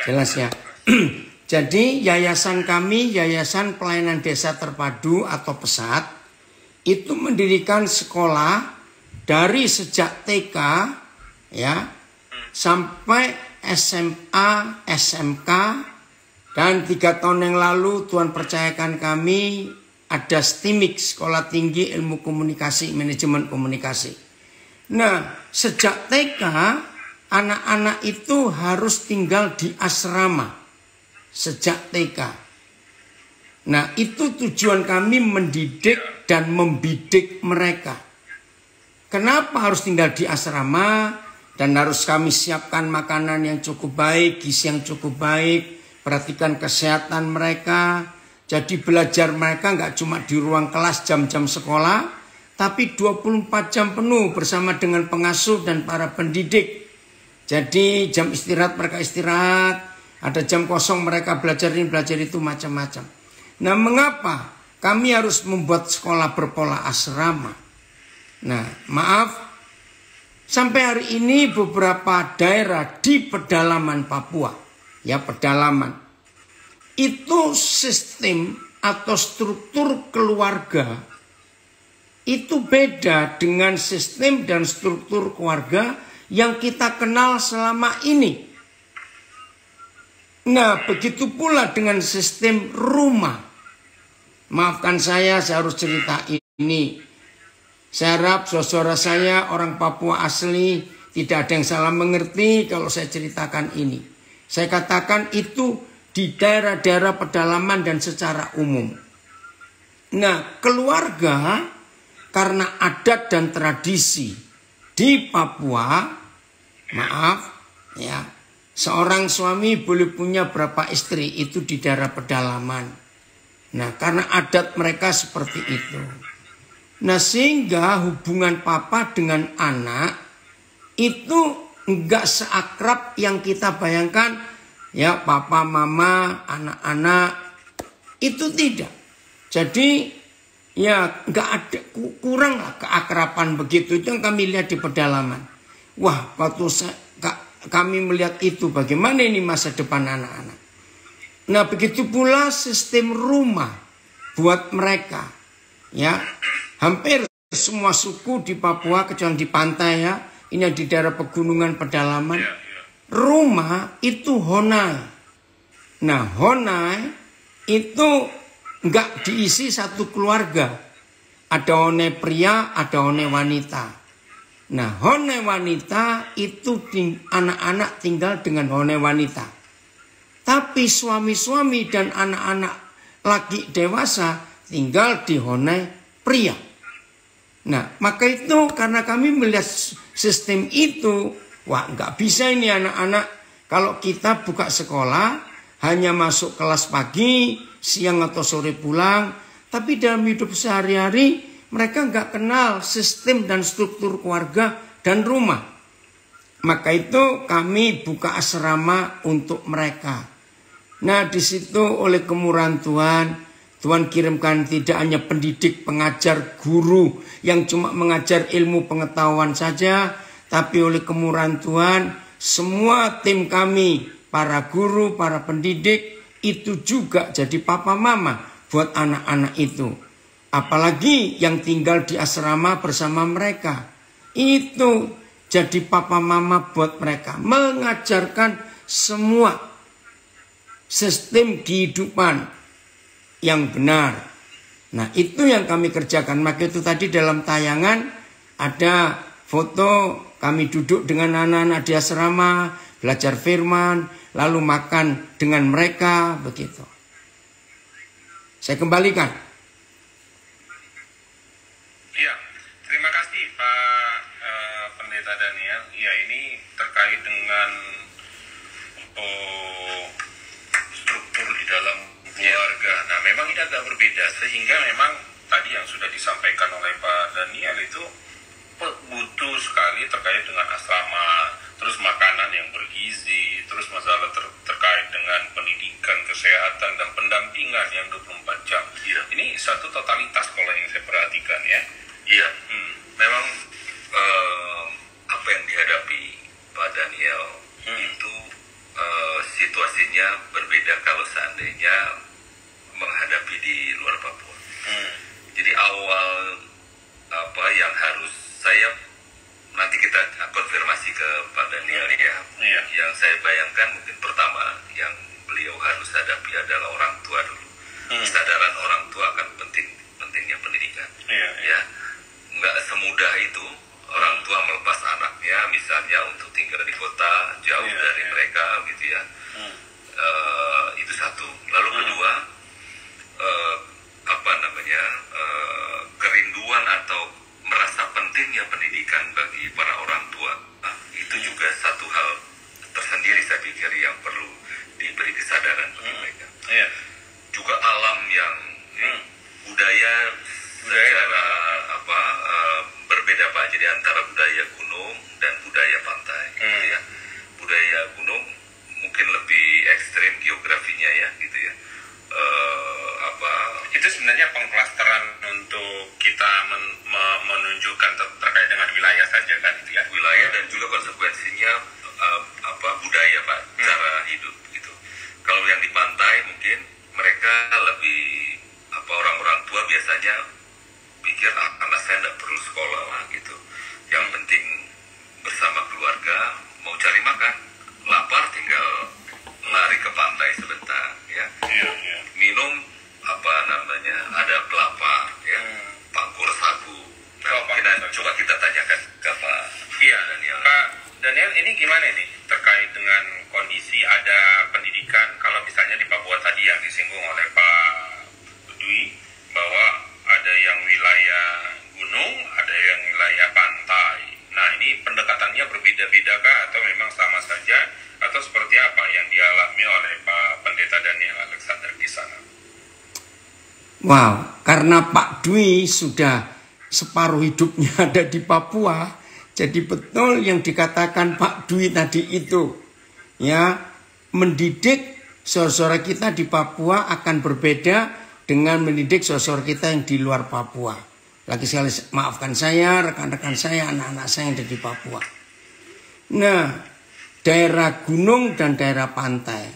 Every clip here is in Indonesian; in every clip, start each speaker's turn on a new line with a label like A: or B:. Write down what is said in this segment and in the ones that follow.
A: Jelas ya. Jadi yayasan kami, Yayasan Pelayanan Desa Terpadu atau PESAT, itu mendirikan sekolah dari sejak TK ya sampai SMA, SMK, dan 3 tahun yang lalu Tuhan percayakan kami ada STIMIK, Sekolah Tinggi Ilmu Komunikasi, Manajemen Komunikasi. Nah, sejak TK anak-anak itu harus tinggal di asrama. Sejak TK. Nah, itu tujuan kami mendidik dan membidik mereka. Kenapa harus tinggal di asrama dan harus kami siapkan makanan yang cukup baik, gizi yang cukup baik, perhatikan kesehatan mereka. Jadi belajar mereka nggak cuma di ruang kelas jam-jam sekolah, tapi 24 jam penuh bersama dengan pengasuh dan para pendidik. Jadi jam istirahat mereka istirahat, ada jam kosong mereka belajar ini, belajar itu, macam-macam. Nah, mengapa kami harus membuat sekolah berpola asrama? Nah, maaf, sampai hari ini beberapa daerah di pedalaman Papua, ya pedalaman, itu sistem atau struktur keluarga itu beda dengan sistem dan struktur keluarga yang kita kenal selama ini. Nah, begitu pula dengan sistem rumah. Maafkan saya harus cerita ini. Saya harap saudara saya orang Papua asli tidak ada yang salah mengerti kalau saya ceritakan ini. Saya katakan itu di daerah-daerah pedalaman dan secara umum. Nah, keluarga karena adat dan tradisi di Papua, maaf ya, seorang suami boleh punya berapa istri itu di daerah pedalaman. Nah, karena adat mereka seperti itu. Nah, sehingga hubungan papa dengan anak itu enggak seakrab yang kita bayangkan. Ya, papa, mama, anak-anak itu tidak. Jadi ya enggak ada, kurang lah keakraban begitu. Itu yang kami lihat di pedalaman. Wah, waktu kami melihat itu, bagaimana ini masa depan anak-anak. Nah, begitu pula sistem rumah buat mereka. Ya, hampir semua suku di Papua kecuali di pantai ya, ini di daerah pegunungan pedalaman, rumah itu honai. Nah, honai itu enggak diisi satu keluarga. Ada honai pria, ada honai wanita. Nah, honai wanita itu anak-anak tinggal dengan honai wanita. Tapi suami-suami dan anak-anak laki dewasa tinggal di honai pria. Nah, maka itu karena kami melihat sistem itu, wah nggak bisa ini anak-anak kalau kita buka sekolah hanya masuk kelas pagi, siang atau sore pulang, tapi dalam hidup sehari-hari mereka nggak kenal sistem dan struktur keluarga dan rumah. Maka itu kami buka asrama untuk mereka. Nah, di situ oleh kemurahan Tuhan, Tuhan kirimkan tidak hanya pendidik, pengajar, guru yang cuma mengajar ilmu pengetahuan saja, tapi oleh kemurahan Tuhan, semua tim kami, para guru, para pendidik, itu juga jadi papa mama buat anak-anak itu. Apalagi yang tinggal di asrama bersama mereka. Itu jadi papa mama buat mereka. Mengajarkan semua sistem kehidupan yang benar. Nah, itu yang kami kerjakan. Maka itu tadi dalam tayangan ada foto kami duduk dengan anak-anak di asrama, belajar firman, lalu makan dengan mereka, begitu. Saya kembalikan.
B: Iya, terima kasih Pak Pendeta Daniel. Ya, ini terkait dengan struktur di dalam keluarga. Nah, memang ini agak berbeda, sehingga memang tadi yang sudah disampaikan oleh Pak Daniel itu butuh sekali terkait dengan asrama, terus makanan yang bergizi, terus masalah terkait dengan pendidikan, kesehatan, dan pendampingan yang 24 jam.
C: Iya.
B: Ini satu totalitas kalau yang saya perhatikan ya.
C: Iya, memang apa yang dihadapi Pak Daniel itu situasinya berbeda kalau seandainya menghadapi di luar Papua. Jadi awal apa yang harus saya, nanti kita konfirmasi ke Pak Daniel ya. Yang saya bayangkan mungkin pertama yang beliau harus hadapi adalah orang tua dulu. Kesadaran orang tua akan pentingnya pendidikan. Ya, nggak semudah itu orang tua melepas anaknya misalnya untuk tinggal di kota jauh dari mereka gitu ya. Itu satu. Lalu kedua, kerinduan atau merasa pentingnya pendidikan bagi para orang tua, itu juga satu hal tersendiri saya pikir yang perlu diberi kesadaran bagi mereka. Juga alam yang budaya secara berbeda Pak, jadi antara budaya gunung dan budaya pantai. Ya. Budaya gunung mungkin lebih ekstrim geografinya ya gitu ya.
B: Itu sebenarnya pengklasteran untuk kita menunjukkan terkait dengan wilayah saja kan itu ya.
C: Wilayah dan juga konsekuensinya budaya Pak, cara hidup gitu. Kalau yang di pantai mungkin mereka lebih orang-orang tua biasanya pikir anak saya tidak perlu sekolah lah gitu. Yang penting bersama keluarga, mau cari makan, lapar tinggal lari ke pantai sebentar ya. Minum ada kelapa ya, pangkur sagu. Coba kita tanyakan ke Pak Daniel.
B: Pak Daniel, ini gimana nih terkait dengan kondisi ada pendidikan, kalau misalnya di Papua tadi yang disinggung oleh Pak Dwi bahwa ada yang wilayah gunung, ada yang wilayah pantai. Nah, ini pendekatannya berbeda-beda kah atau memang sama saja, atau seperti apa yang dialami oleh Pak Pendeta Daniel Alexander di sana?
A: Wow, karena Pak Dwi sudah separuh hidupnya ada di Papua, jadi betul yang dikatakan Pak Dwi tadi itu. Ya, mendidik saudara kita di Papua akan berbeda dengan mendidik saudara kita yang di luar Papua. Lagi sekali maafkan saya, rekan-rekan saya, anak-anak saya yang ada di Papua. Nah, daerah gunung dan daerah pantai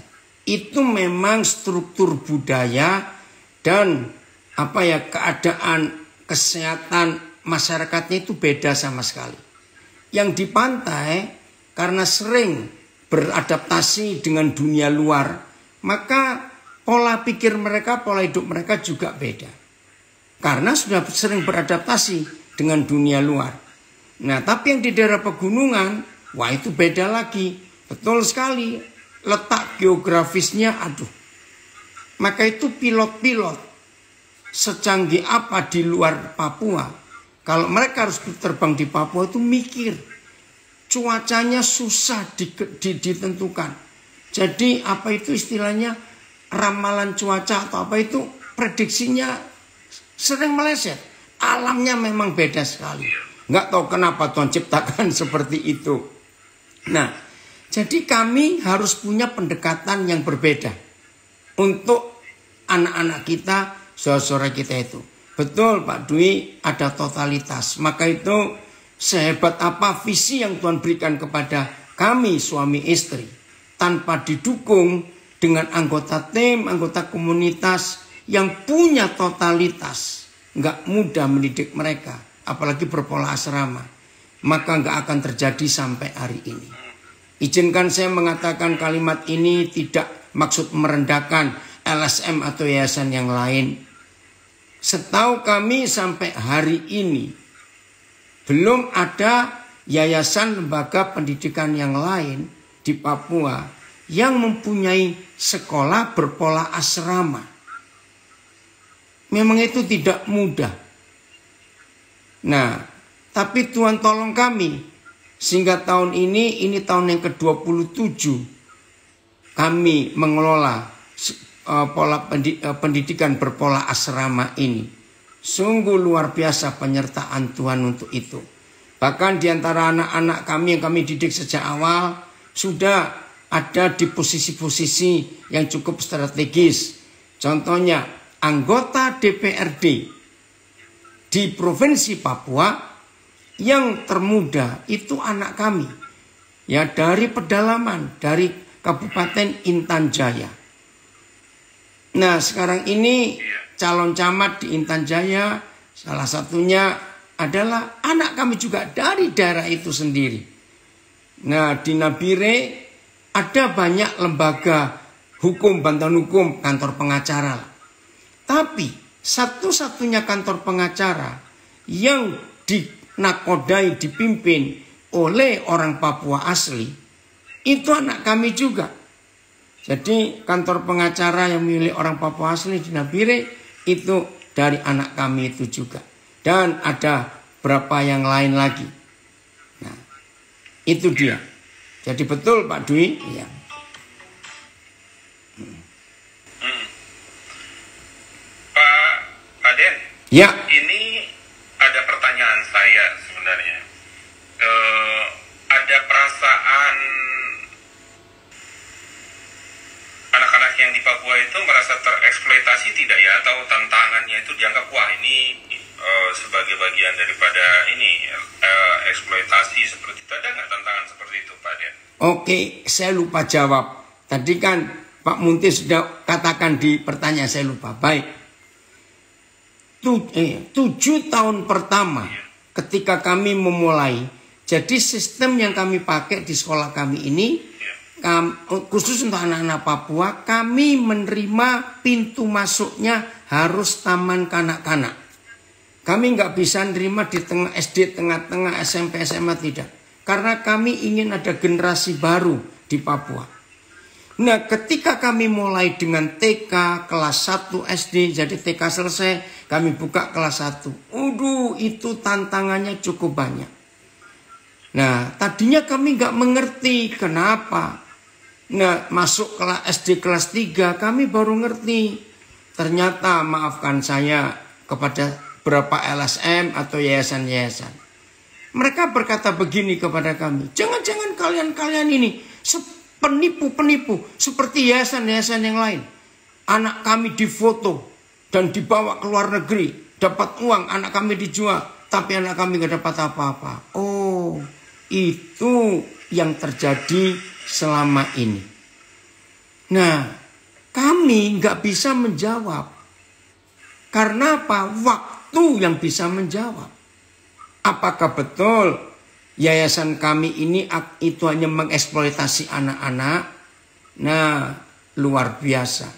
A: itu memang struktur budaya dan keadaan kesehatan masyarakatnya itu beda sama sekali. Yang di pantai karena sering beradaptasi dengan dunia luar, maka pola pikir mereka, pola hidup mereka juga beda. Karena sudah sering beradaptasi dengan dunia luar. Nah, tapi yang di daerah pegunungan, wah itu beda lagi. Betul sekali, letak geografisnya Maka itu pilot-pilot secanggih apa di luar Papua, kalau mereka harus terbang di Papua itu mikir. Cuacanya susah ditentukan. Jadi itu istilahnya ramalan cuaca atau itu prediksinya sering meleset. Alamnya memang beda sekali. Nggak tahu kenapa Tuhan ciptakan seperti itu. Nah, jadi kami harus punya pendekatan yang berbeda untuk anak-anak kita, saudara kita itu. Betul Pak Dwi, ada totalitas. Maka itu sehebat apa visi yang Tuhan berikan kepada kami suami istri, tanpa didukung dengan anggota tim, anggota komunitas yang punya totalitas, nggak mudah mendidik mereka, apalagi berpola asrama, maka nggak akan terjadi sampai hari ini. Izinkan saya mengatakan kalimat ini tidak maksud merendahkan LSM atau yayasan yang lain. Setahu kami sampai hari ini belum ada yayasan lembaga pendidikan yang lain di Papua yang mempunyai sekolah berpola asrama. Memang itu tidak mudah. Nah, tapi Tuhan tolong kami sehingga tahun ini tahun yang ke-27 kami mengelola pendidikan berpola asrama ini. Sungguh luar biasa penyertaan Tuhan untuk itu. Bahkan di antara anak-anak kami yang kami didik sejak awal sudah ada di posisi-posisi yang cukup strategis. Contohnya anggota DPRD di Provinsi Papua yang termuda itu anak kami. Ya, dari pedalaman, dari Kabupaten Intan Jaya. Nah, sekarang ini calon camat di Intan Jaya salah satunya adalah anak kami juga dari daerah itu sendiri. Nah, di Nabire ada banyak lembaga hukum, bantuan hukum, kantor pengacara. Tapi satu-satunya kantor pengacara yang dinakodai, dipimpin oleh orang Papua asli, itu anak kami juga. Jadi kantor pengacara yang milik orang Papua asli di Nabire itu dari anak kami itu juga. Dan ada berapa yang lain lagi. Nah, itu dia. Jadi betul Pak Dwi. Ya.
B: Pak Den.
A: Ya.
B: Ini ada pertanyaan saya sebenarnya. Ada perasaan anak-anak yang di Papua itu merasa tereksploitasi tidak ya? Atau tantangannya itu dianggap wah ini sebagai bagian daripada ini eksploitasi seperti itu? Ada nggak tantangan seperti itu Pak Den?
A: Oke, saya lupa jawab. Tadi kan Pak Munti sudah katakan di pertanyaan, saya lupa. Baik. 7 tahun pertama ketika kami memulai, jadi sistem yang kami pakai di sekolah kami ini, khusus untuk anak-anak Papua, kami menerima pintu masuknya harus taman kanak-kanak. Kami nggak bisa nerima di tengah SD, tengah-tengah SMP, SMA, tidak. Karena kami ingin ada generasi baru di Papua. Nah, ketika kami mulai dengan TK kelas 1 SD, jadi TK selesai, kami buka kelas 1. Itu tantangannya cukup banyak. Nah, tadinya kami nggak mengerti kenapa. Nah, masuk kelas SD kelas 3, kami baru ngerti. Ternyata, maafkan saya kepada beberapa LSM atau yayasan-yayasan. Mereka berkata begini kepada kami, jangan-jangan kalian ini penipu-penipu seperti yayasan-yayasan yang lain. Anak kami difoto dan dibawa ke luar negeri, dapat uang, anak kami dijual, tapi anak kami gak dapat apa-apa. Oh, itu yang terjadi selama ini. Nah, kami gak bisa menjawab. Karena apa? Waktu yang bisa menjawab. Apakah betul yayasan kami ini itu hanya mengeksploitasi anak-anak? Nah, luar biasa.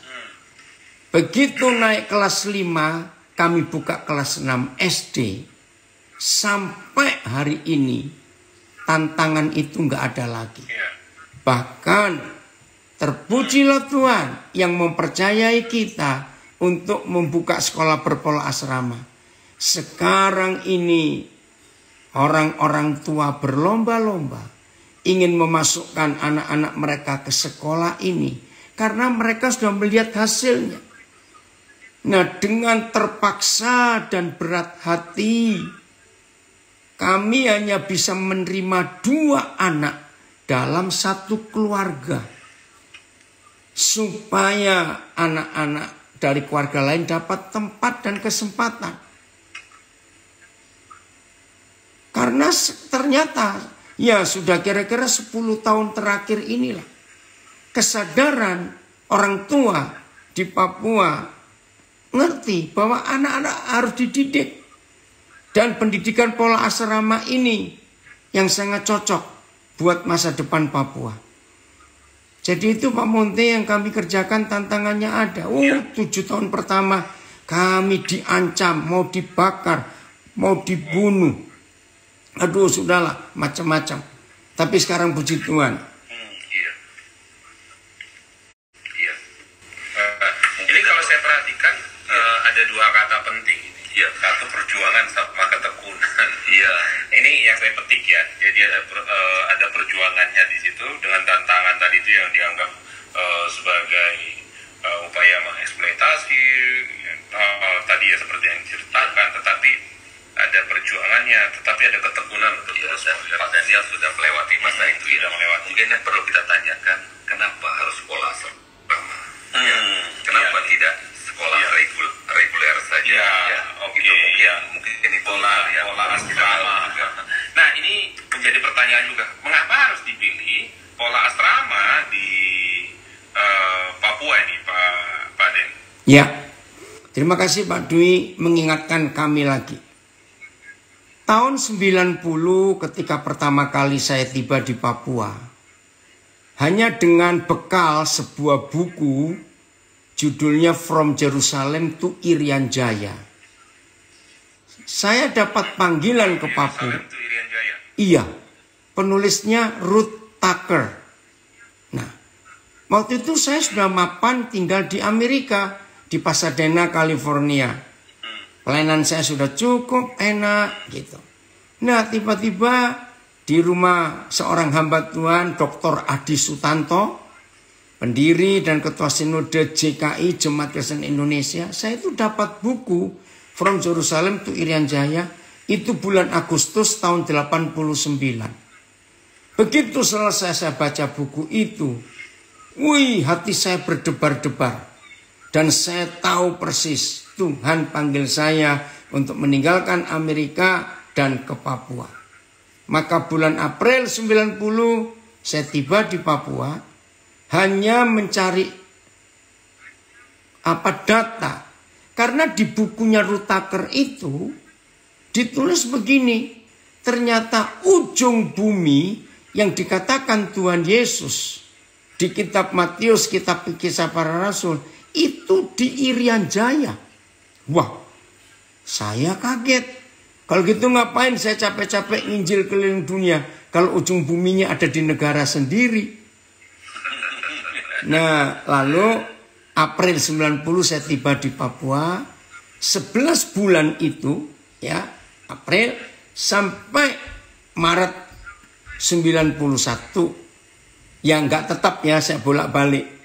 A: Begitu naik kelas 5, kami buka kelas 6 SD. Sampai hari ini, tantangan itu nggak ada lagi. Bahkan, terpujilah Tuhan yang mempercayai kita untuk membuka sekolah berpola asrama. Sekarang ini, orang-orang tua berlomba-lomba ingin memasukkan anak-anak mereka ke sekolah ini karena mereka sudah melihat hasilnya. Nah, dengan terpaksa dan berat hati, kami hanya bisa menerima 2 anak dalam satu keluarga supaya anak-anak dari keluarga lain dapat tempat dan kesempatan. Karena ternyata ya sudah kira-kira 10 tahun terakhir inilah kesadaran orang tua di Papua ngerti bahwa anak-anak harus dididik. Dan pendidikan pola asrama ini yang sangat cocok buat masa depan Papua. Jadi itu Pak Monte yang kami kerjakan tantangannya ada. 7 tahun pertama kami diancam, mau dibakar, mau dibunuh. Aduh, sudahlah, macam-macam. Tapi sekarang puji Tuhan.
B: Ini kalau saya perhatikan ada 2 kata penting. Satu perjuangan sama ketekunan. Ini yang saya petik ya. Jadi ada perjuangannya di situ dengan tantangan tadi itu yang dianggap sebagai upaya mengeksploitasi. Tadi ya seperti yang diceritakan, tetapi ada perjuangannya, tetapi ada ketekunan untuk terus.
C: Pak Daniel sudah melewati masa itu.
B: Sudah melewati.
C: Mungkin yang perlu kita tanyakan, kenapa harus sekolah asrama? Kenapa tidak sekolah reguler saja?
B: Mungkin ini pola asrama. Nah, ini menjadi pertanyaan juga. Mengapa harus dipilih pola asrama di
A: Ya, terima kasih Pak Dwi mengingatkan kami lagi. Tahun 90 ketika pertama kali saya tiba di Papua, hanya dengan bekal sebuah buku judulnya From Jerusalem to Irian Jaya, saya dapat panggilan ke Papua. Iya, penulisnya Ruth Tucker. Nah, waktu itu saya sudah mapan tinggal di Amerika, di Pasadena, California. Pelayanan saya sudah cukup enak gitu. Nah, tiba-tiba di rumah seorang hamba Tuhan, Dr. Adi Sutanto, pendiri dan ketua sinode JKI Jemaat Kristen Indonesia, saya itu dapat buku From Jerusalem to Irian Jaya, itu bulan Agustus tahun 89. Begitu selesai saya baca buku itu, hati saya berdebar-debar. Dan saya tahu persis Tuhan panggil saya untuk meninggalkan Amerika dan ke Papua. Maka bulan April 90 saya tiba di Papua hanya mencari data. Karena di bukunya Ruth Tucker itu ditulis begini, ternyata ujung bumi yang dikatakan Tuhan Yesus di kitab Matius, kitab Kisah Para Rasul, itu di Irian Jaya. Wah, saya kaget. Kalau gitu ngapain saya capek-capek nginjil keliling dunia kalau ujung buminya ada di negara sendiri. Nah, lalu April 90 saya tiba di Papua. 11 bulan itu, ya, April sampai Maret 91. Ya nggak tetap ya, saya bolak-balik.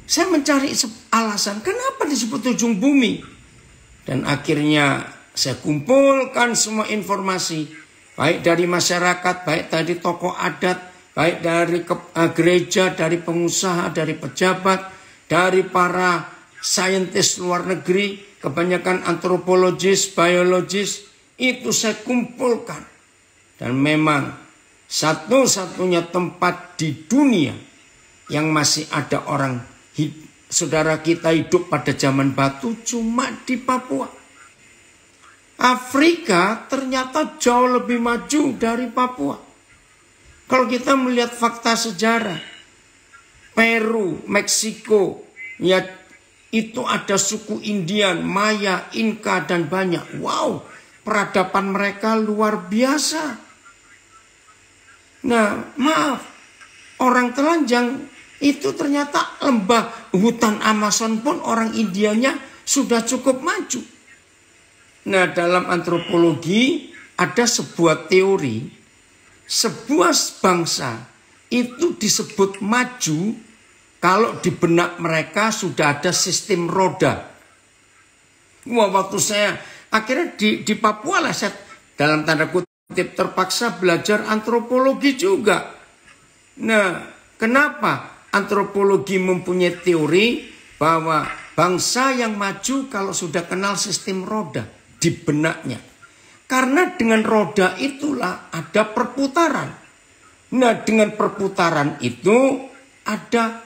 A: Saya mencari alasan kenapa disebut ujung bumi. Dan akhirnya saya kumpulkan semua informasi. Baik dari masyarakat, baik dari tokoh adat, baik dari gereja, dari pengusaha, dari pejabat, dari para saintis luar negeri, kebanyakan antropologis, biologis, itu saya kumpulkan. Dan memang satu-satunya tempat di dunia yang masih ada orang saudara kita hidup pada zaman batu cuma di Papua. Afrika ternyata jauh lebih maju dari Papua. Kalau kita melihat fakta sejarah, Peru, Meksiko, ya itu ada suku Indian, Maya, Inka dan banyak. Wow, peradaban mereka luar biasa. Nah, maaf, orang telanjang itu ternyata lembah hutan Amazon pun orang Indianya sudah cukup maju. Nah, dalam antropologi ada sebuah teori, sebuah bangsa itu disebut maju kalau di benak mereka sudah ada sistem roda. Wah, waktu saya akhirnya di Papua lah saya dalam tanda kutip terpaksa belajar antropologi juga. Nah, kenapa? Antropologi mempunyai teori bahwa bangsa yang maju kalau sudah kenal sistem roda di benaknya. Karena dengan roda itulah ada perputaran. Nah, dengan perputaran itu ada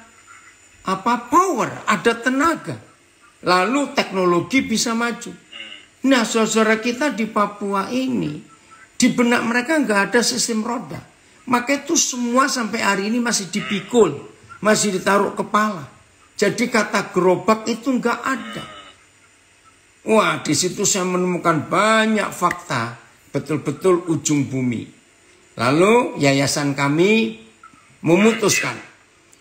A: power, ada tenaga. Lalu teknologi bisa maju. Nah, saudara kita di Papua ini, di benak mereka nggak ada sistem roda. Maka itu semua sampai hari ini masih dipikul. Masih ditaruh kepala. Jadi kata gerobak itu nggak ada. Wah, di situ saya menemukan banyak fakta. Betul-betul ujung bumi. Lalu yayasan kami memutuskan.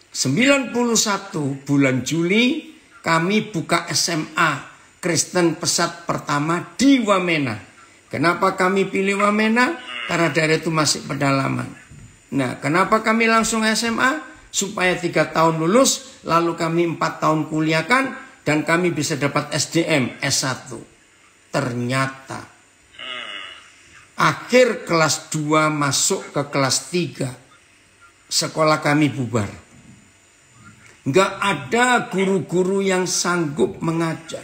A: 91 bulan Juli kami buka SMA Kristen Pesat pertama di Wamena. Kenapa kami pilih Wamena? Karena daerah itu masih pedalaman. Nah, kenapa kami langsung SMA? Supaya 3 tahun lulus, lalu kami 4 tahun kuliahkan, dan kami bisa dapat SDM S1. Ternyata akhir kelas 2 masuk ke kelas 3, sekolah kami bubar. Nggak ada guru-guru yang sanggup mengajar.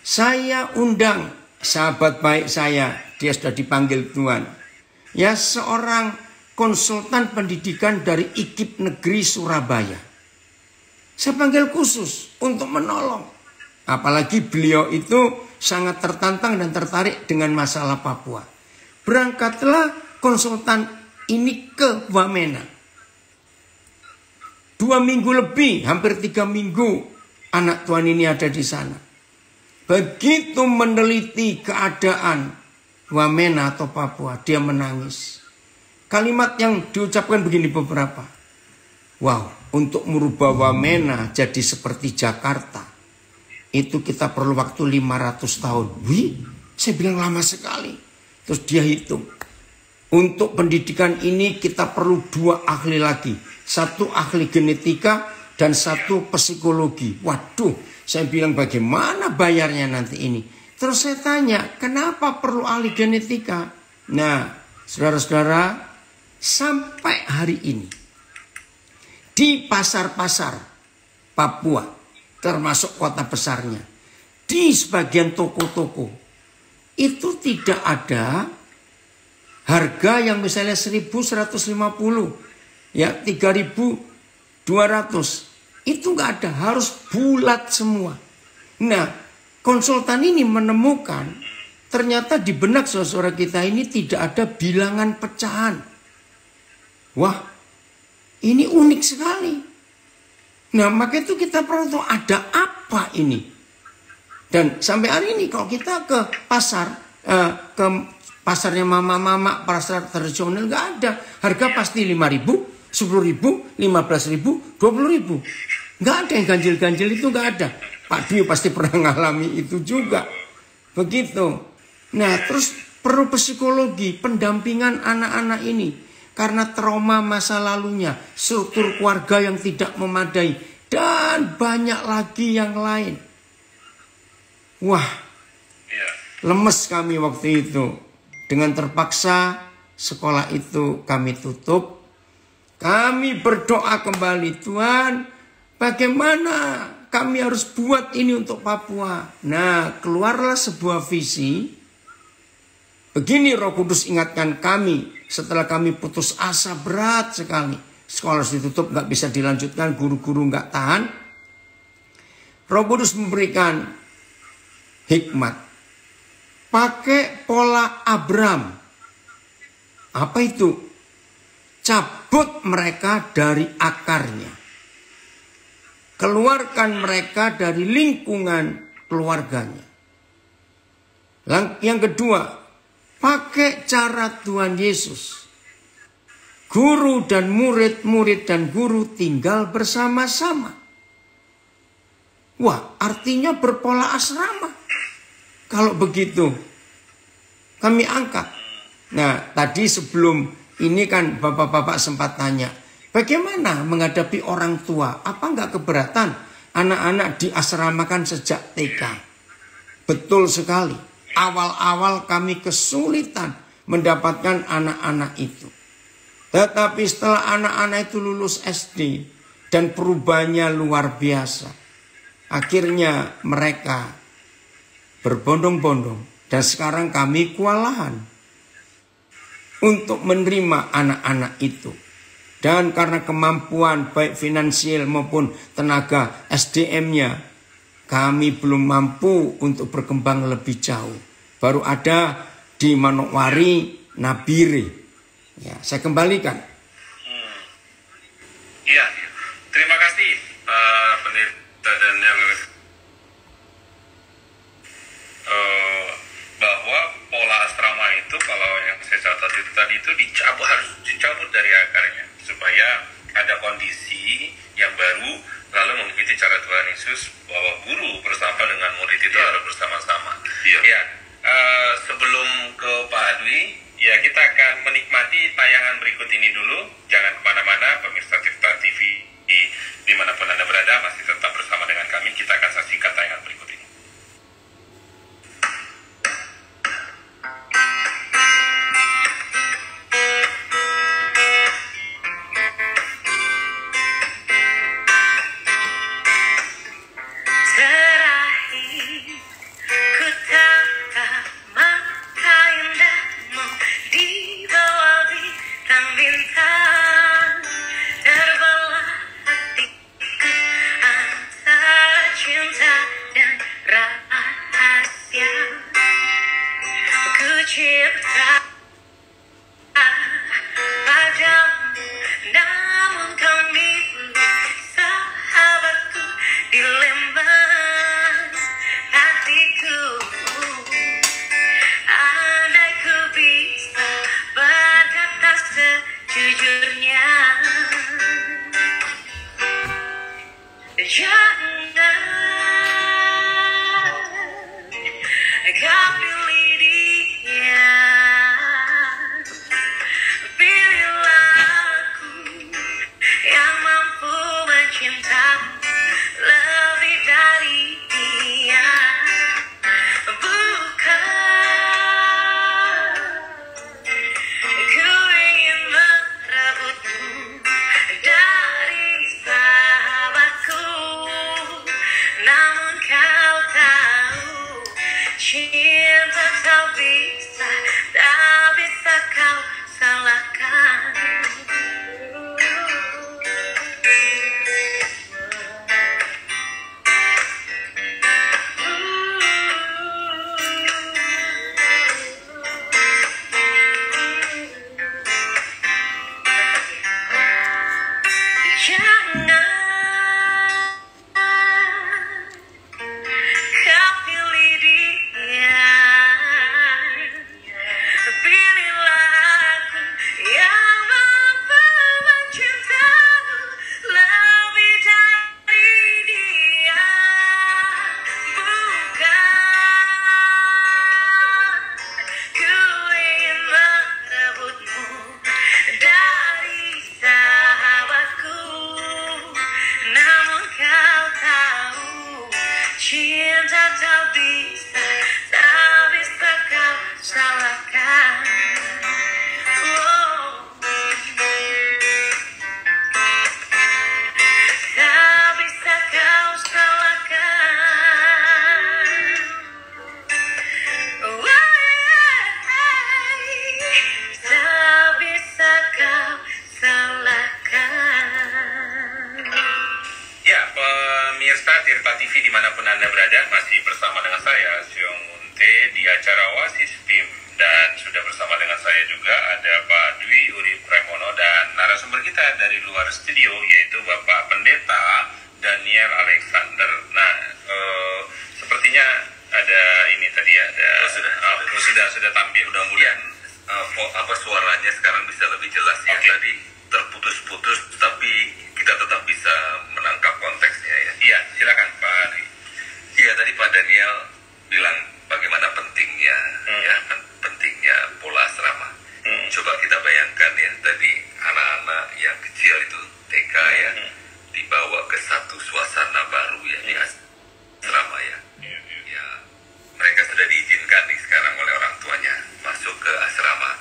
A: Saya undang sahabat baik saya, dia sudah dipanggil Tuhan. Ya, seorang konsultan pendidikan dari IKIP Negeri Surabaya. Saya panggil khusus untuk menolong. Apalagi beliau itu sangat tertantang dan tertarik dengan masalah Papua. Berangkatlah konsultan ini ke Wamena. 2 minggu lebih, hampir 3 minggu anak Tuhan ini ada di sana. Begitu meneliti keadaan Wamena atau Papua, dia menangis. Kalimat yang diucapkan begini beberapa. Wow, untuk merubah Wamena jadi seperti Jakarta, itu kita perlu waktu 500 tahun. Wih, saya bilang lama sekali. Terus dia hitung. Untuk pendidikan ini kita perlu 2 ahli lagi. 1 ahli genetika dan 1 psikologi. Waduh, saya bilang bagaimana bayarnya nanti ini. Terus saya tanya, kenapa perlu ahli genetika? Nah, saudara-saudara, sampai hari ini, di pasar-pasar Papua, termasuk kota besarnya, di sebagian toko-toko, itu tidak ada harga yang misalnya 1.150, ya 3.200, itu nggak ada, harus bulat semua. Nah, konsultan ini menemukan ternyata di benak saudara kita ini tidak ada bilangan pecahan. Wah, ini unik sekali. Nah, maka itu kita perlu tahu ada apa ini. Dan sampai hari ini kalau kita ke pasar, ke pasarnya mama-mama, pasar tradisional nggak ada. Harga pasti 5.000, 10.000, 15.000, 20.000. Nggak ada yang ganjil-ganjil, itu nggak ada. Pak Dio pasti pernah ngalami itu juga. Begitu. Nah, terus perlu psikologi, pendampingan anak-anak ini. Karena trauma masa lalunya, struktur keluarga yang tidak memadai, dan banyak lagi yang lain. Wah, lemes kami waktu itu. Dengan terpaksa sekolah itu kami tutup. Kami berdoa kembali, Tuhan, bagaimana kami harus buat ini untuk Papua. Nah, keluarlah sebuah visi. Begini Roh Kudus ingatkan kami. Setelah kami putus asa berat sekali. Sekolah harus ditutup, gak bisa dilanjutkan, guru-guru gak tahan. Roh Kudus memberikan hikmat. Pakai pola Abraham. Apa itu? Cabut mereka dari akarnya. Keluarkan mereka dari lingkungan keluarganya. Yang kedua, pakai cara Tuhan Yesus. Guru dan murid, murid dan guru tinggal bersama-sama. Wah, artinya berpola asrama. Kalau begitu, kami angkat. Nah, tadi sebelum ini kan bapak-bapak sempat tanya, bagaimana menghadapi orang tua? Apa enggak keberatan anak-anak diasramakan sejak TK? Betul sekali. Awal-awal kami kesulitan mendapatkan anak-anak itu. Tetapi setelah anak-anak itu lulus SD dan perubahannya luar biasa, akhirnya mereka berbondong-bondong dan sekarang kami kewalahan untuk menerima anak-anak itu. Dan karena kemampuan baik finansial maupun tenaga SDM-nya, kami belum mampu untuk berkembang lebih jauh. Baru ada di Manokwari, Nabire. Ya, saya kembalikan.
B: Iya, terima kasih Pak Pendeta dan yang bahwa pola asrama itu kalau yang saya catat itu tadi itu harus dicabut dari akarnya supaya ada kondisi yang baru, lalu mengikuti cara Tuhan Yesus bahwa guru bersama dengan murid itu harus bersama-sama. Ya, sebelum ke Pak Adwi, ya kita akan menikmati tayangan berikut ini dulu. Jangan kemana-mana, pemirsa Tirta TV dimanapun Anda berada, masih tetap bersama dengan kami. Kita akan saksikan tayangan berikut ini.
D: Bintang dan kau pilih dia. Pilihlah aku yang mampu mencintamu lebih dari dia. Bukan ku ingin merebutmu dari sahabatku, namun kau tahu cinta tak bisa kau salahkan. Kau pilih dia. Pilihlah aku yang mampu mencintamu lebih dari dia. Bukan ku ingin merebutmu dari sahabatku, namun kau tahu cinta tak bisa kau salahkan. Oh, tak bisa kau salahkan. Oh, tak bisa kau salahkan.
B: Ya, pemirsa Tirta TV dimanapun Anda berada, masih bersama dengan saya, Siong Munte, di acara Oasis Tim. Dan sudah bersama dengan saya juga ada Pak Dwi Urip Premono dan narasumber kita dari luar studio, yaitu Bapak Pendeta Daniel Alexander. Nah, sepertinya ada ini tadi ada sudah tampil.
C: Mudah-mudahan suaranya sekarang bisa lebih jelas ya.
B: Oke.
C: Tadi terputus-putus, tapi kita tetap bisa menangkap konteksnya ya.
B: Iya, silakan Pak Dwi.
C: Iya, tadi Pak Daniel bilang bagaimana pentingnya ya, pentingnya pola asrama. Coba kita bayangkan ya, tadi anak-anak yang kecil itu TK ya, dibawa ke satu suasana baru ya, di asrama ya. Ya, mereka sudah diizinkan nih sekarang oleh orang tuanya masuk ke asrama.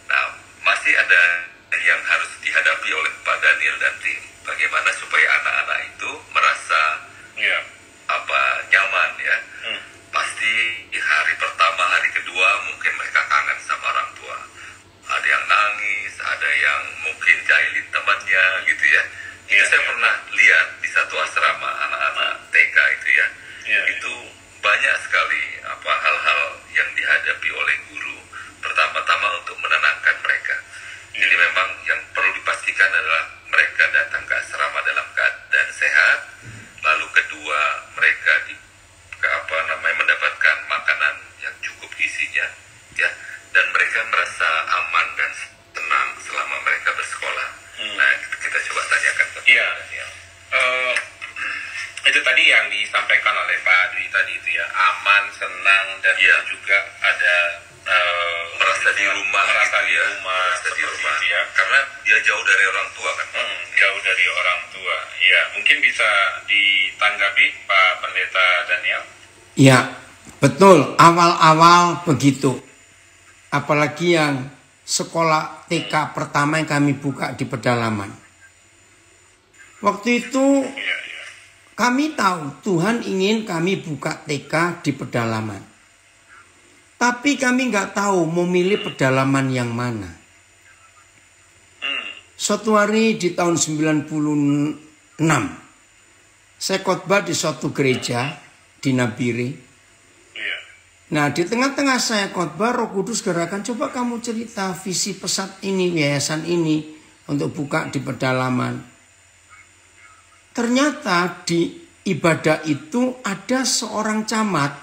C: Nah, masih ada yang harus dihadapi oleh Pak Daniel dan tim. Bagaimana supaya anak-anak itu merasa nyaman ya. Pasti di hari pertama, hari kedua mungkin mereka kangen sama orang tua. Ada yang nangis, ada yang mungkin jahilin temannya gitu ya. Itu saya pernah lihat di satu asrama anak-anak TK itu ya. Itu banyak sekali hal-hal yang dihadapi oleh guru. Pertama-tama untuk menenangkan mereka. Jadi memang yang perlu dipastikan adalah mereka datang ke asrama dalam keadaan sehat. Lalu kedua, mereka mendapatkan makanan yang cukup isinya, ya, dan mereka merasa aman dan tenang selama mereka bersekolah. Nah, kita coba tanyakan ke
B: itu tadi yang disampaikan oleh Pak Dwi tadi itu ya, aman, senang, dan juga ada
C: merasa di rumah,
B: merasa di rumah,
C: ya, karena dia jauh dari orang tua kan, Pak.
B: Jauh dari orang tua. Ya, mungkin bisa ditanggapi Pak Pendeta Daniel.
A: Ya, betul. Awal-awal begitu. Apalagi yang sekolah TK pertama yang kami buka di pedalaman. Waktu itu kami tahu Tuhan ingin kami buka TK di pedalaman. Tapi kami nggak tahu memilih pedalaman yang mana. Suatu hari di tahun 96, saya khotbah di suatu gereja di Nabire. Nah, di tengah-tengah saya khotbah, Roh Kudus gerakan, coba kamu cerita visi pesat ini, yayasan ini untuk buka di pedalaman. Ternyata di ibadah itu ada seorang camat,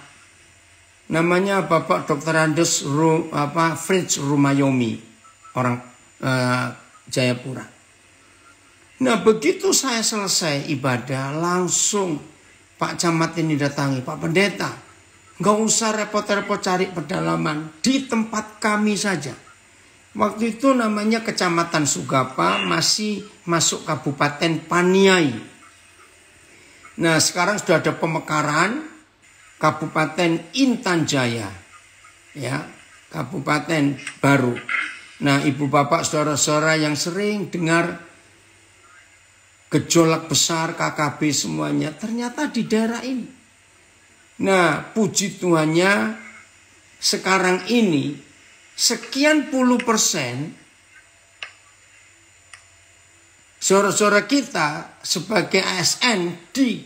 A: namanya Bapak Dr. Andes Fritz Rumayomi, orang Jayapura. Nah begitu saya selesai ibadah, langsung Pak Camat ini datangi, Pak Pendeta, nggak usah repot-repot cari pedalaman, di tempat kami saja. Waktu itu namanya Kecamatan Sugapa, masih masuk Kabupaten Paniai. Nah sekarang sudah ada pemekaran Kabupaten Intan Jaya, ya, kabupaten baru. Nah ibu bapak saudara-saudara yang sering dengar gejolak besar KKB semuanya, ternyata di daerah ini. Nah puji Tuhannya sekarang ini sekian puluh persen saudara-saudara kita sebagai ASN di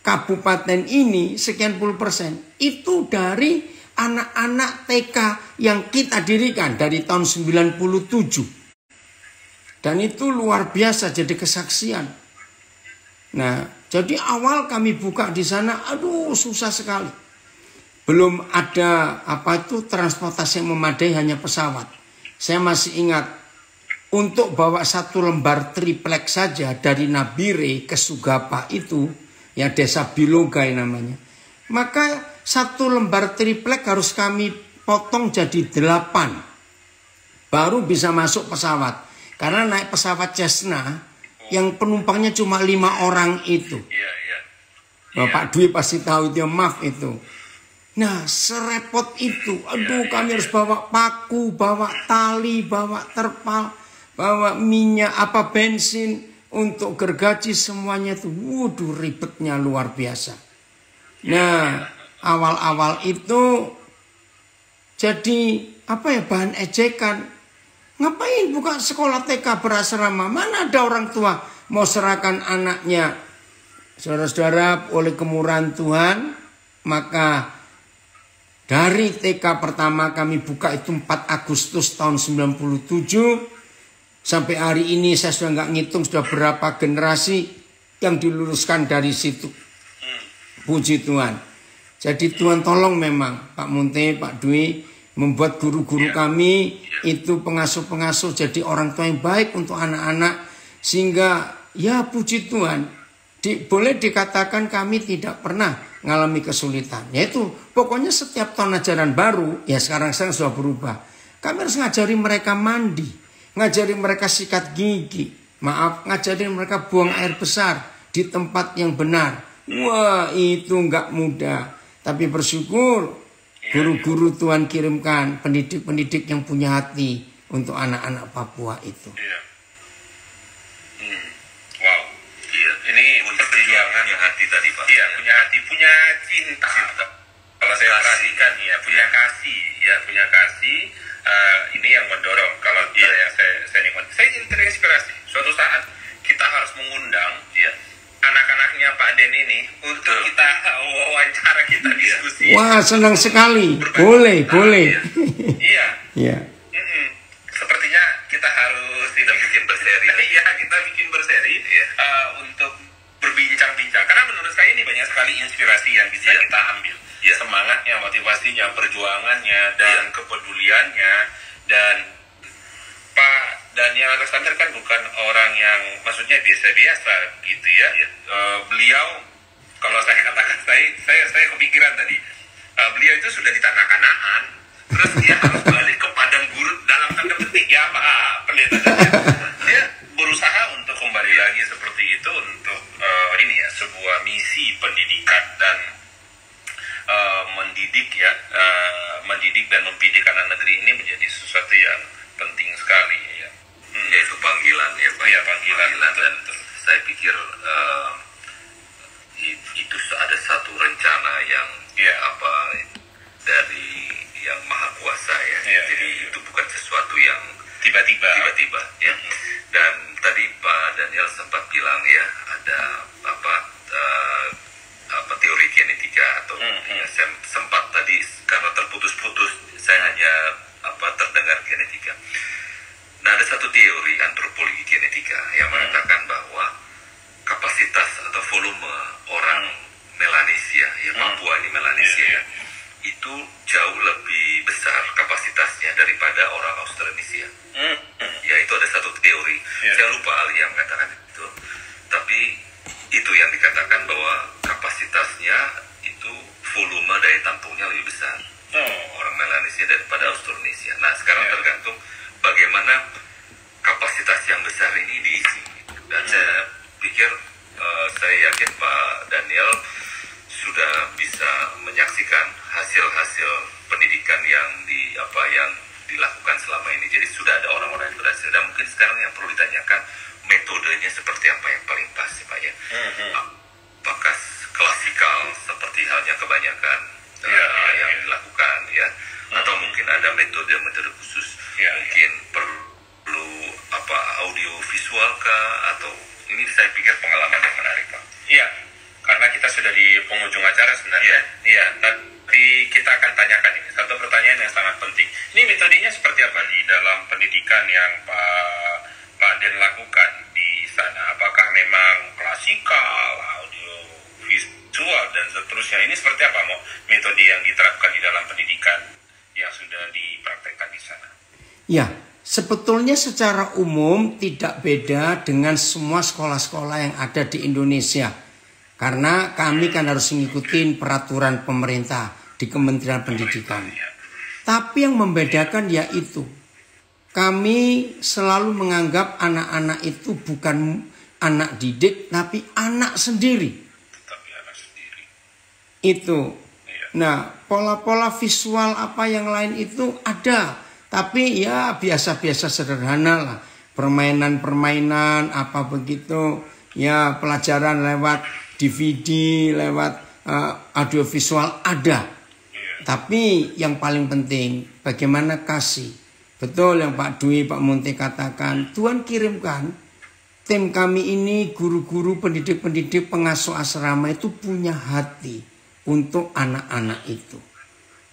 A: kabupaten ini, sekian puluh persen itu dari anak-anak TK yang kita dirikan dari tahun 97. Dan itu luar biasa jadi kesaksian. Nah, jadi awal kami buka di sana, aduh susah sekali. Belum ada transportasi yang memadai, hanya pesawat. Saya masih ingat, untuk bawa 1 lembar triplek saja dari Nabire ke Sugapa itu, ya desa Bilogai namanya. Maka 1 lembar triplek harus kami potong jadi 8. Baru bisa masuk pesawat. Karena naik pesawat Cessna yang penumpangnya cuma 5 orang itu. Bapak Dwi pasti tahu itu, maaf itu. Nah serepot itu. Aduh kami harus bawa paku, bawa tali, bawa terpal, bawa minyak, bensin untuk gergaji semuanya itu. Waduh ribetnya luar biasa. Nah awal-awal itu jadi bahan ejekan. Ngapain buka sekolah TK berasrama? Mana ada orang tua mau serahkan anaknya. Saudara-saudara, oleh kemurahan Tuhan, maka dari TK pertama kami buka itu 4 Agustus tahun 97. Sampai hari ini saya sudah nggak ngitung sudah berapa generasi yang diluluskan dari situ. Puji Tuhan. Jadi Tuhan tolong memang Pak Munte, Pak Dwi, membuat guru-guru kami itu pengasuh-pengasuh jadi orang tua yang baik untuk anak-anak. Sehingga ya puji Tuhan, boleh dikatakan kami tidak pernah mengalami kesulitan. Yaitu pokoknya setiap tahun ajaran baru, ya sekarang sudah berubah. Kami harus ngajari mereka mandi, ngajari mereka sikat gigi, ngajari mereka buang air besar di tempat yang benar. Wah itu nggak mudah. Tapi bersyukur guru-guru Tuhan kirimkan, pendidik-pendidik yang punya hati untuk anak-anak Papua itu.
B: Wow, ini perjuangan hati tadi Pak. Iya, punya hati, punya cinta. Kalau saya perhatikan punya kasih. Ini yang mendorong. Kalau saya nikmati, saya jadi terinspirasi. Suatu saat kita harus mengundang anak-anaknya Pak Den ini untuk kita wawancara, kita diskusi.
A: Wah senang sekali. Boleh. Iya.
B: Sepertinya kita harus bikin berseri. Iya, kita bikin berseri untuk berbincang-bincang. Karena menurut saya ini banyak sekali inspirasi yang bisa kita ambil. Semangatnya, motivasinya, perjuangannya, dan kepeduliannya. Dan Pak Daniel Alexander kan bukan orang yang maksudnya biasa-biasa gitu ya. Beliau, kalau saya katakan, saya kepikiran tadi, beliau itu sudah di tanah Kanaan, terus dia harus balik ke padang gurun dalam tanda petik ya Pak Pendeta. Dia berusaha untuk kembali lagi seperti itu untuk sebuah misi pendidikan dan mendidik dan membidik anak negeri ini menjadi sesuatu yang penting sekali ya.
C: Yaitu panggilan ya Pak.
B: Iya, panggilan.
C: Dan saya pikir itu ada satu rencana yang dari yang Maha Kuasa ya. Jadi itu bukan sesuatu yang tiba-tiba ya. Dan tadi Pak Daniel sempat bilang ya ada teori genetika atau saya sempat tadi karena terputus-putus saya hanya terdengar genetika. Nah ada satu teori antropologi genetika yang mengatakan bahwa kapasitas atau volume orang Melanesia Papua ini Melanesia itu jauh lebih besar kapasitasnya daripada orang Austronesia. Ya itu ada satu teori. Saya lupa ahli yang mengatakan saya yakin Pak Daniel sudah bisa menyaksikan hasil-hasil pendidikan yang dilakukan selama ini. Jadi sudah ada orang-orang yang berhasil, dan mungkin sekarang yang perlu ditanyakan metodenya seperti apa yang paling pas sih Pak ya. Apakah klasikal seperti halnya kebanyakan yang dilakukan ya, atau mungkin ada metode-metode khusus, mungkin perlu audio visual kah, atau ini saya pikir pengalaman yang menarik Pak.
B: Iya, karena kita sudah di penghujung acara sebenarnya. Iya, tapi kita akan tanyakan ini satu pertanyaan yang sangat penting. Ini metodenya seperti apa di dalam pendidikan yang Pak Den lakukan di sana? Apakah memang klasikal, audio visual dan seterusnya? Ini seperti apa metode yang diterapkan di dalam pendidikan yang sudah dipraktekkan di sana?
A: Ya, sebetulnya secara umum tidak beda dengan semua sekolah-sekolah yang ada di Indonesia. Karena kami kan harus mengikuti peraturan pemerintah di Kementerian Pendidikan. Tapi yang membedakan yaitu kami selalu menganggap anak-anak itu bukan anak didik, tapi anak sendiri. Itu. Nah, pola-pola visual apa yang lain itu ada. Tapi ya biasa-biasa sederhana lah. Permainan-permainan apa begitu. Ya pelajaran lewat DVD, lewat audiovisual ada. Tapi yang paling penting bagaimana kasih. Betul yang Pak Dwi, Pak Munte katakan. Tuhan kirimkan tim kami ini, guru-guru, pendidik-pendidik, pengasuh asrama itu punya hati untuk anak-anak itu.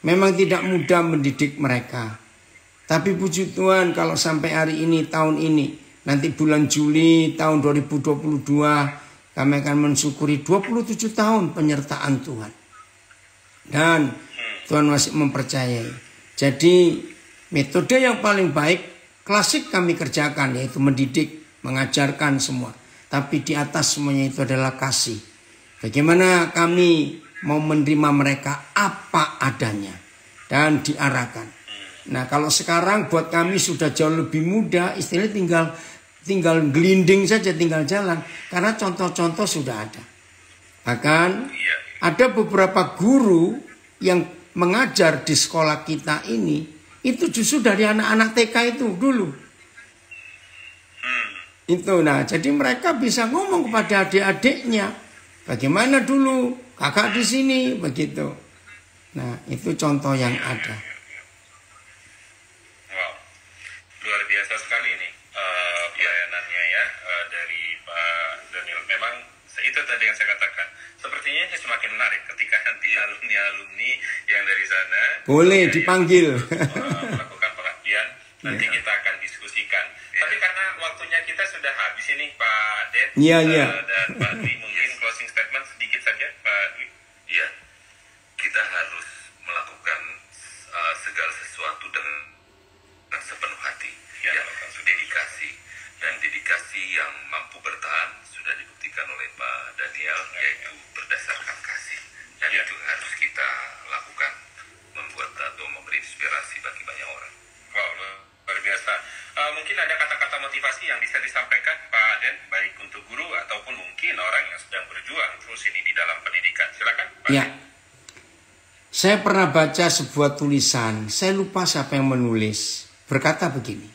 A: Memang tidak mudah mendidik mereka. Tapi puji Tuhan kalau sampai hari ini, tahun ini, nanti bulan Juli tahun 2022, kami akan mensyukuri 27 tahun penyertaan Tuhan. Dan Tuhan masih mempercayai. Jadi metode yang paling baik, klasik kami kerjakan, yaitu mendidik, mengajarkan semua. Tapi di atas semuanya itu adalah kasih. Bagaimana kami mau menerima mereka apa adanya dan diarahkan. Nah kalau sekarang buat kami sudah jauh lebih mudah, istilahnya tinggal gelinding saja, tinggal jalan. Karena contoh-contoh sudah ada. Bahkan ada beberapa guru yang mengajar di sekolah kita ini, itu justru dari anak-anak TK itu dulu. Itu, nah jadi mereka bisa ngomong kepada adik-adiknya, bagaimana dulu kakak di sini, begitu. Nah itu contoh yang ada.
B: Wow, luar biasa sekali ini pelayanannya ya dari Pak Daniel. Memang itu tadi yang saya katakan. Sepertinya semakin menarik ketika nanti alumni yang dari sana
A: boleh dipanggil
B: melakukan pengabdian. Nanti kita akan diskusikan. Tapi karena waktunya kita sudah habis ini Pak Den dan Pak Dwi, mungkin closing statement sedikit saja Pak Dwi.
C: Iya, kita harus melakukan segala sesuatu dengan sepenuh hati, dedikasi, dan dedikasi yang mampu bertahan sudah dibuktikan oleh Pak Daniel, yaitu berdasarkan kasih, dan itu harus kita lakukan, membuat atau memberi inspirasi bagi banyak orang.
B: Wow, luar biasa. Mungkin ada kata-kata motivasi yang bisa disampaikan Pak Den, baik untuk guru ataupun mungkin orang yang sedang berjuang terus ini di dalam pendidikan. Silakan Pak Den.
A: Saya pernah baca sebuah tulisan, saya lupa siapa yang menulis, berkata begini.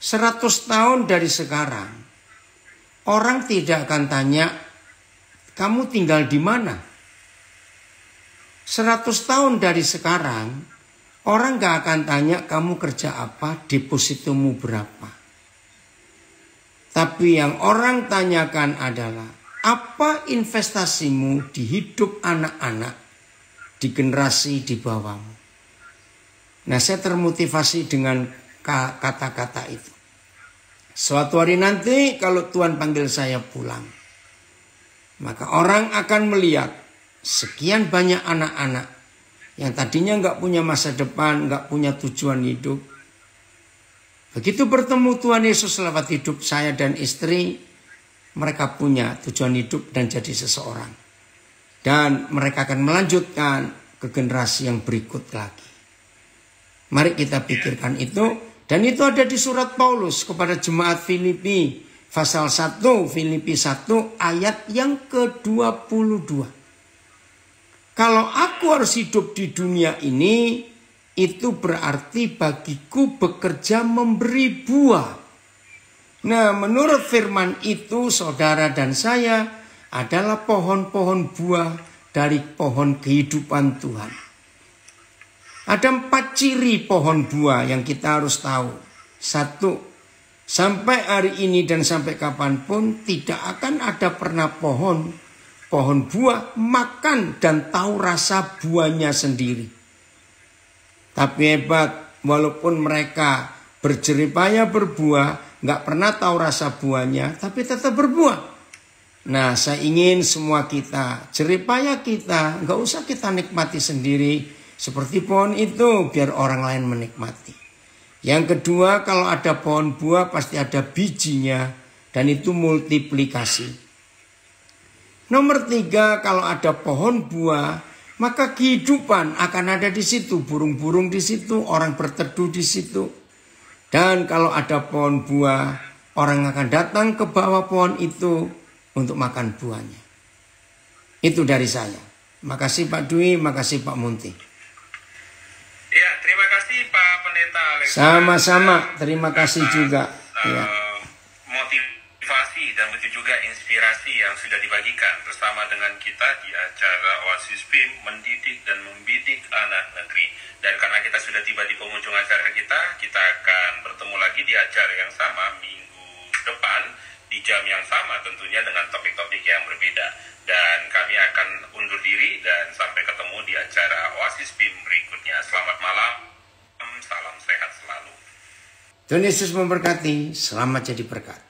A: 100 tahun dari sekarang, orang tidak akan tanya, kamu tinggal di mana? 100 tahun dari sekarang, orang gak akan tanya, kamu kerja apa, depositomu berapa? Tapi yang orang tanyakan adalah, apa investasimu di hidup anak-anak, di generasi di bawahmu? Nah, saya termotivasi dengan kata-kata itu. Suatu hari nanti kalau Tuhan panggil saya pulang, maka orang akan melihat sekian banyak anak-anak yang tadinya nggak punya masa depan, nggak punya tujuan hidup. Begitu bertemu Tuhan Yesus lewat hidup saya dan istri, mereka punya tujuan hidup dan jadi seseorang. Dan mereka akan melanjutkan ke generasi yang berikut lagi. Mari kita pikirkan itu. Dan itu ada di surat Paulus kepada jemaat Filipi. pasal 1 Filipi 1 ayat yang ke-22. Kalau aku harus hidup di dunia ini, itu berarti bagiku bekerja memberi buah. Nah, menurut firman itu, saudara dan saya adalah pohon-pohon buah dari pohon kehidupan Tuhan. Ada 4 ciri pohon buah yang kita harus tahu. 1, sampai hari ini dan sampai kapanpun tidak akan ada pernah pohon buah makan dan tahu rasa buahnya sendiri. Tapi hebat, walaupun mereka berjeripaya berbuah, nggak pernah tahu rasa buahnya, tapi tetap berbuah. Nah, saya ingin semua kita, jeripaya kita, nggak usah kita nikmati sendiri seperti pohon itu, biar orang lain menikmati. Yang kedua, kalau ada pohon buah pasti ada bijinya dan itu multiplikasi. Nomor 3, kalau ada pohon buah maka kehidupan akan ada di situ, burung-burung di situ, orang berteduh di situ. Dan kalau ada pohon buah, orang akan datang ke bawah pohon itu untuk makan buahnya. Itu dari saya. Makasih Pak Dwi, makasih Pak Munti.
B: Ya, terima kasih Pak Pendeta Alex.
A: Sama-sama, terima kasih juga. Ya.
B: Motivasi dan begitu juga inspirasi yang sudah dibagikan bersama dengan kita di acara Oasis BIM mendidik dan membidik anak negeri. Dan karena kita sudah tiba di penghujung acara kita akan bertemu lagi di acara yang sama minggu depan di jam yang sama tentunya dengan topik-topik yang berbeda. Dan kami akan undur diri dan sampai ketemu di acara Oasis BIM berikutnya. Selamat malam, salam sehat selalu.
A: Tuhan Yesus memberkati, selamat jadi berkat.